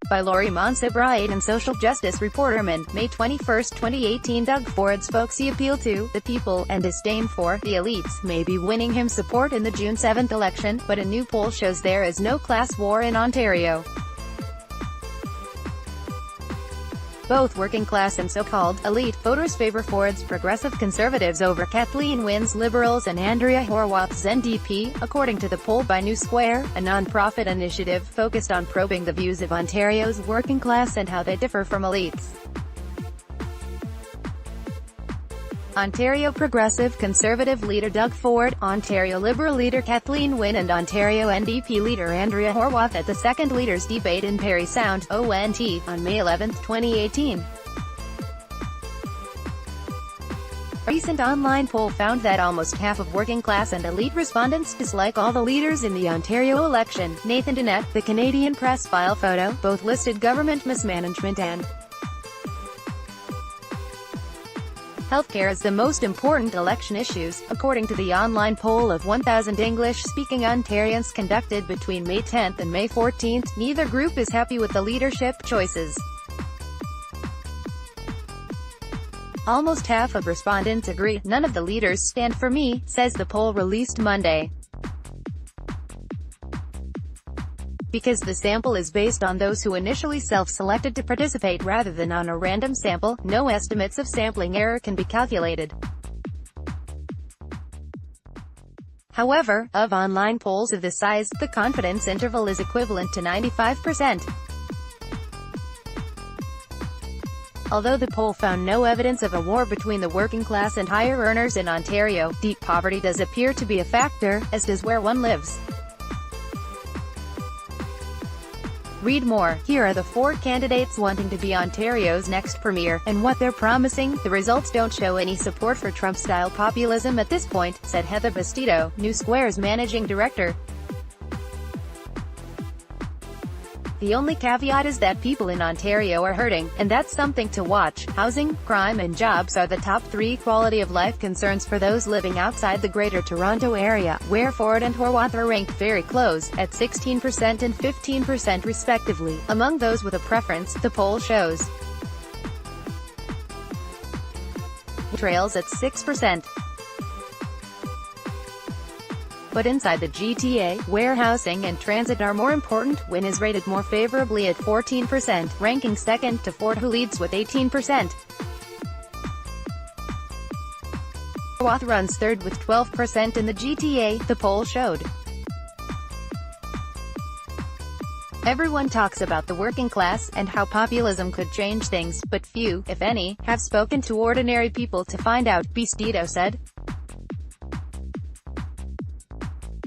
By Laurie, MonsebraatenSocial Justice ReporterMon, May 21, 2018. Doug Ford's folksy appeal to the people and disdain for the elites may be winning him support in the June 7 election, but a new poll shows there is no class war in Ontario. Both working-class and so-called elite voters favour Ford's Progressive Conservatives over Kathleen Wynne's Liberals and Andrea Horwath's NDP, according to the poll by New Square, a non-profit initiative focused on probing the views of Ontario's working class and how they differ from elites. Ontario Progressive Conservative leader Doug Ford, Ontario Liberal leader Kathleen Wynne and Ontario NDP leader Andrea Horwath at the second leaders' debate in Parry Sound, ONT, on May 11, 2018. A recent online poll found that almost half of working-class and elite respondents dislike all the leaders in the Ontario election. Nathan Dennett, the Canadian Press file photo, both listed government mismanagement and healthcare as the most important election issues, according to the online poll of 1,000 English-speaking Ontarians conducted between May 10 and May 14. Neither group is happy with the leadership choices. Almost half of respondents agree, "None of the leaders stand for me," says the poll released Monday. Because the sample is based on those who initially self-selected to participate rather than on a random sample, no estimates of sampling error can be calculated. However, of online polls of this size, the confidence interval is equivalent to 95%. Although the poll found no evidence of a war between the working class and higher earners in Ontario, deep poverty does appear to be a factor, as does where one lives. Read more. Here are the 4 candidates wanting to be Ontario's next premier, and what they're promising. The results don't show any support for Trump-style populism at this point, said Heather Bastido, New Square's managing director. The only caveat is that people in Ontario are hurting, and that's something to watch. Housing, crime and jobs are the top 3 quality-of-life concerns for those living outside the Greater Toronto Area, where Ford and Horwath are ranked very close, at 16% and 15% respectively, among those with a preference, the poll shows. Trails at 6%. But inside the GTA, where housing and transit are more important, Wynne is rated more favorably at 14%, ranking second to Ford, who leads with 18%. Horwath runs third with 12% in the GTA, the poll showed. Everyone talks about the working class, and how populism could change things, but few, if any, have spoken to ordinary people to find out, Bastido said.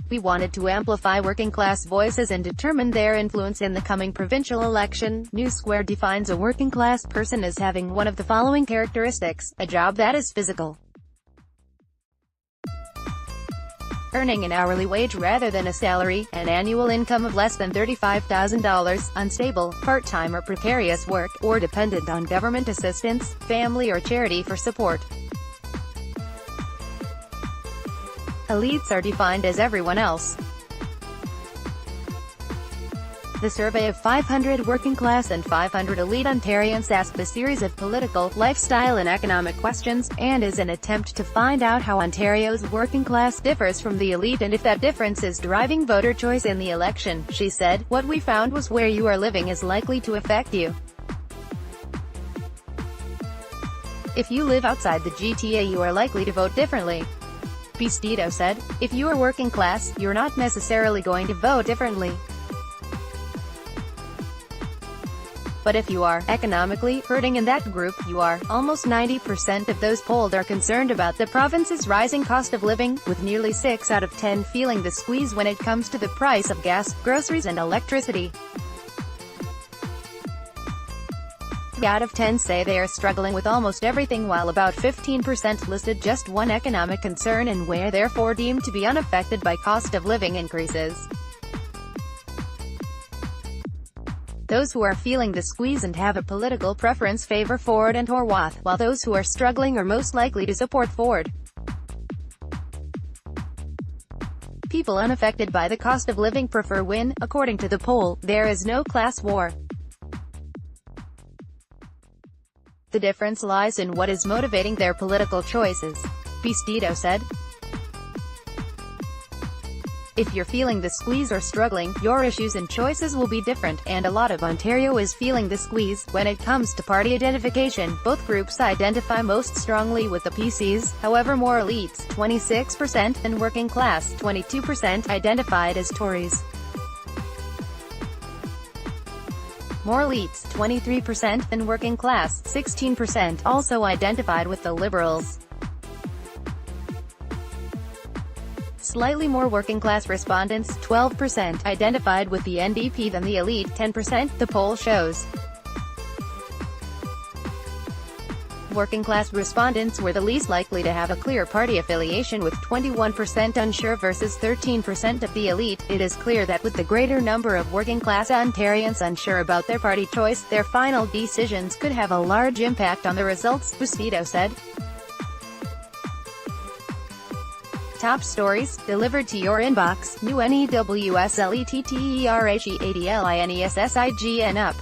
We wanted to amplify working-class voices and determine their influence in the coming provincial election. New Square defines a working-class person as having one of the following characteristics: a job that is physical, earning an hourly wage rather than a salary, an annual income of less than $35,000, unstable, part-time or precarious work, or dependent on government assistance, family or charity for support. Elites are defined as everyone else. The survey of 500 working-class and 500 elite Ontarians asked a series of political, lifestyle and economic questions, and is an attempt to find out how Ontario's working class differs from the elite and if that difference is driving voter choice in the election, she said. What we found was where you are living is likely to affect you. If you live outside the GTA, you are likely to vote differently. Bastido said, if you are working class, you're not necessarily going to vote differently. But if you are economically hurting in that group, you are. Almost 90% of those polled are concerned about the province's rising cost of living, with nearly 6 out of 10 feeling the squeeze when it comes to the price of gas, groceries and electricity. 3 out of 10 say they are struggling with almost everything, while about 15% listed just one economic concern and were therefore deemed to be unaffected by cost of living increases. Those who are feeling the squeeze and have a political preference favor Ford and Horwath, while those who are struggling are most likely to support Ford. People unaffected by the cost of living prefer Wynne, according to the poll. There is no class war. The difference lies in what is motivating their political choices, Bustillo said. If you're feeling the squeeze or struggling, your issues and choices will be different, and a lot of Ontario is feeling the squeeze. When it comes to party identification, both groups identify most strongly with the PCs, however more elites, 26%, and working class, 22%, identified as Tories. More elites, 23%, and working class, 16%, also identified with the Liberals. Slightly more working-class respondents, 12%, identified with the NDP than the elite, 10%, the poll shows. Working-class respondents were the least likely to have a clear party affiliation, with 21% unsure versus 13% of the elite. It is clear that with the greater number of working-class Ontarians unsure about their party choice, their final decisions could have a large impact on the results, Bustillo said. Top stories, delivered to your inbox. New NEWSLETTERHEADLINESSIGN up.